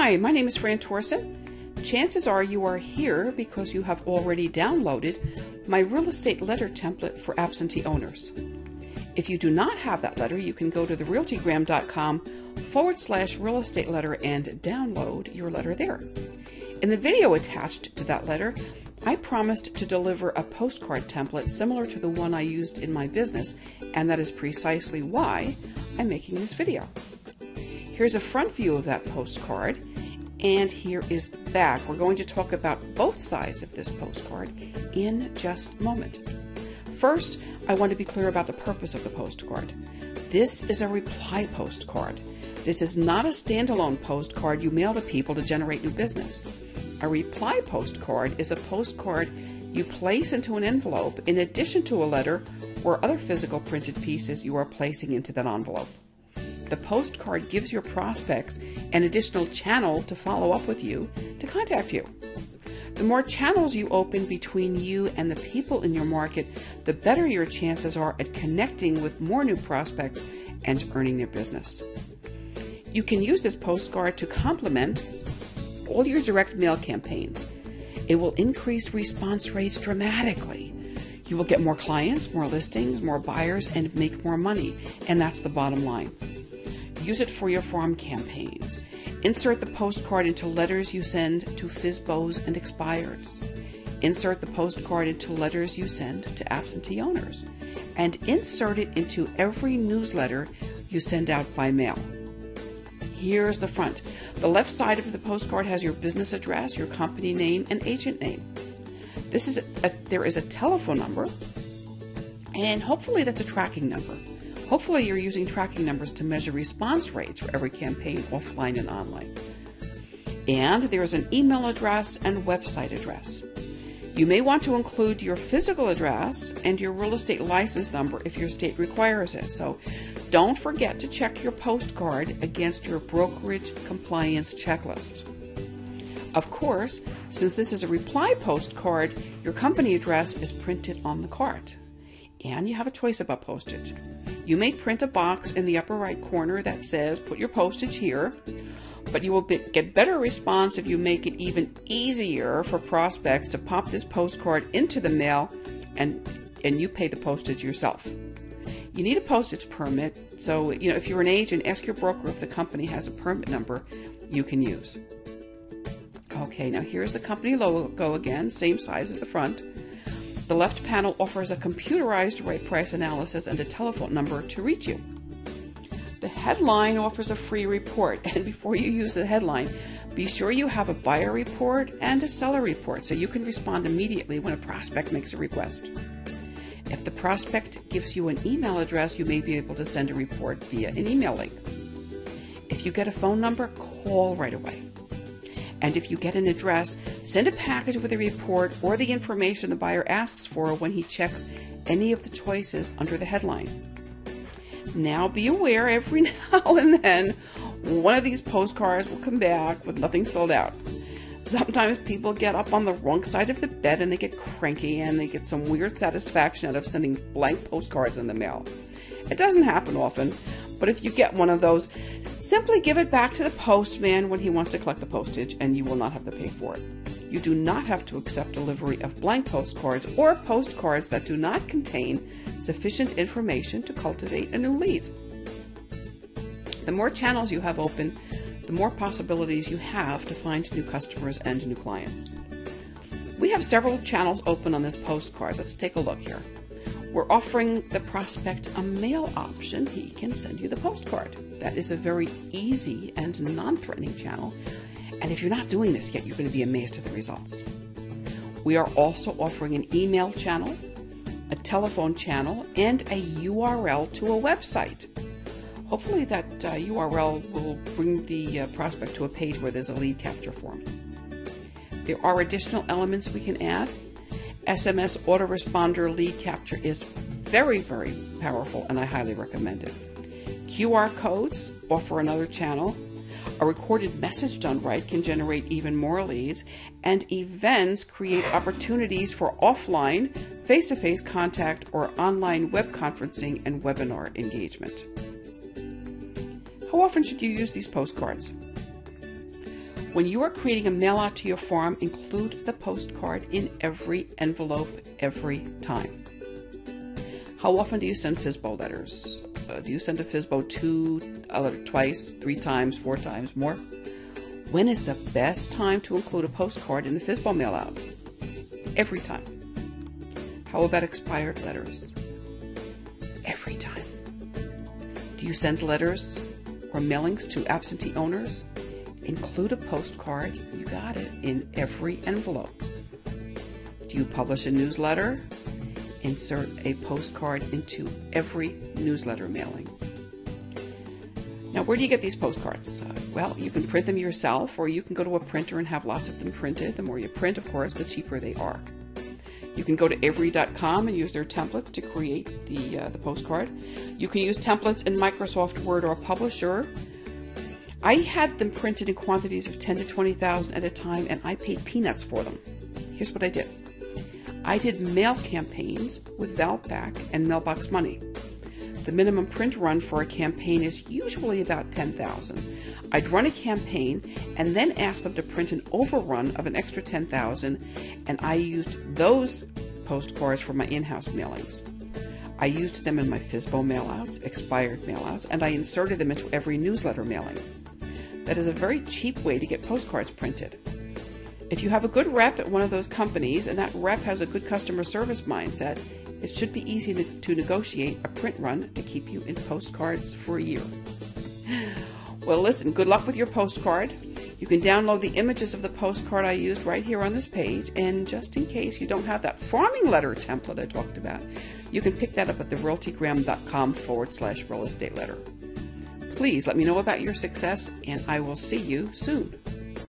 Hi, my name is Fran Torsen. Chances are you are here because you have already downloaded my real estate letter template for absentee owners. If you do not have that letter, you can go to therealtygram.com/real estate letter and download your letter there. In the video attached to that letter, I promised to deliver a postcard template similar to the one I used in my business, and that is precisely why I'm making this video. Here's a front view of that postcard, and here is the back. We're going to talk about both sides of this postcard in just a moment. First, I want to be clear about the purpose of the postcard. This is a reply postcard. This is not a standalone postcard you mail to people to generate new business. A reply postcard is a postcard you place into an envelope in addition to a letter or other physical printed pieces you are placing into that envelope. The postcard gives your prospects an additional channel to follow up with you, to contact you. The more channels you open between you and the people in your market, the better your chances are at connecting with more new prospects and earning their business. You can use this postcard to complement all your direct mail campaigns. It will increase response rates dramatically. You will get more clients, more listings, more buyers, and make more money. And that's the bottom line. Use it for your farm campaigns. Insert the postcard into letters you send to FSBOs and Expireds. Insert the postcard into letters you send to absentee owners. And insert it into every newsletter you send out by mail. Here's the front. The left side of the postcard has your business address, your company name, and agent name. There is a telephone number, and hopefully that's a tracking number. Hopefully you're using tracking numbers to measure response rates for every campaign, offline and online. And there is an email address and website address. You may want to include your physical address and your real estate license number if your state requires it. So don't forget to check your postcard against your brokerage compliance checklist. Of course, since this is a reply postcard, your company address is printed on the card. And you have a choice about postage. You may print a box in the upper right corner that says, put your postage here, but you will get better response if you make it even easier for prospects to pop this postcard into the mail and you pay the postage yourself. You need a postage permit, so if you're an agent, ask your broker if the company has a permit number you can use. Okay, now here's the company logo again, same size as the front. The left panel offers a computerized rate price analysis and a telephone number to reach you. The headline offers a free report, and before you use the headline, be sure you have a buyer report and a seller report so you can respond immediately when a prospect makes a request. If the prospect gives you an email address, you may be able to send a report via an email link. If you get a phone number, call right away. And if you get an address, send a package with a report or the information the buyer asks for when he checks any of the choices under the headline. Now be aware, every now and then, one of these postcards will come back with nothing filled out. Sometimes people get up on the wrong side of the bed and they get cranky and they get some weird satisfaction out of sending blank postcards in the mail. It doesn't happen often, but if you get one of those, simply give it back to the postman when he wants to collect the postage, and you will not have to pay for it. You do not have to accept delivery of blank postcards or postcards that do not contain sufficient information to cultivate a new lead. The more channels you have open, the more possibilities you have to find new customers and new clients. We have several channels open on this postcard. Let's take a look here. We're offering the prospect a mail option. He can send you the postcard. That is a very easy and non-threatening channel. And if you're not doing this yet, you're going to be amazed at the results. We are also offering an email channel, a telephone channel, and a URL to a website. Hopefully that URL will bring the prospect to a page where there's a lead capture form. There are additional elements we can add. SMS autoresponder lead capture is very, very powerful, and I highly recommend it. QR codes offer another channel. A recorded message done right can generate even more leads, and events create opportunities for offline, face-to-face contact or online web conferencing and webinar engagement. How often should you use these postcards? When you are creating a mail out to your farm, include the postcard in every envelope every time. How often do you send FSBO letters? Do you send a FSBO a letter twice, 3 times, 4 times, more? When is the best time to include a postcard in the FSBO mail out? Every time. How about expired letters? Every time. Do you send letters or mailings to absentee owners? Include a postcard, you got it, in every envelope. Do you publish a newsletter? Insert a postcard into every newsletter mailing. Now, where do you get these postcards? Well, you can print them yourself, or you can go to a printer and have lots of them printed. The more you print, of course, the cheaper they are. You can go to Avery.com and use their templates to create the postcard. You can use templates in Microsoft Word or Publisher. I had them printed in quantities of 10 to 20,000 at a time, and I paid peanuts for them. Here's what I did. I did mail campaigns with Valpak and Mailbox Money. The minimum print run for a campaign is usually about 10,000. I'd run a campaign and then ask them to print an overrun of an extra 10,000, and I used those postcards for my in-house mailings. I used them in my FSBO mailouts, expired mailouts, and I inserted them into every newsletter mailing. That is a very cheap way to get postcards printed. If you have a good rep at one of those companies and that rep has a good customer service mindset, it should be easy to negotiate a print run to keep you in postcards for a year. Well, listen, good luck with your postcard. You can download the images of the postcard I used right here on this page, and just in case you don't have that farming letter template I talked about, you can pick that up at therealtygram.com/real estate letter. Please let me know about your success, and I will see you soon.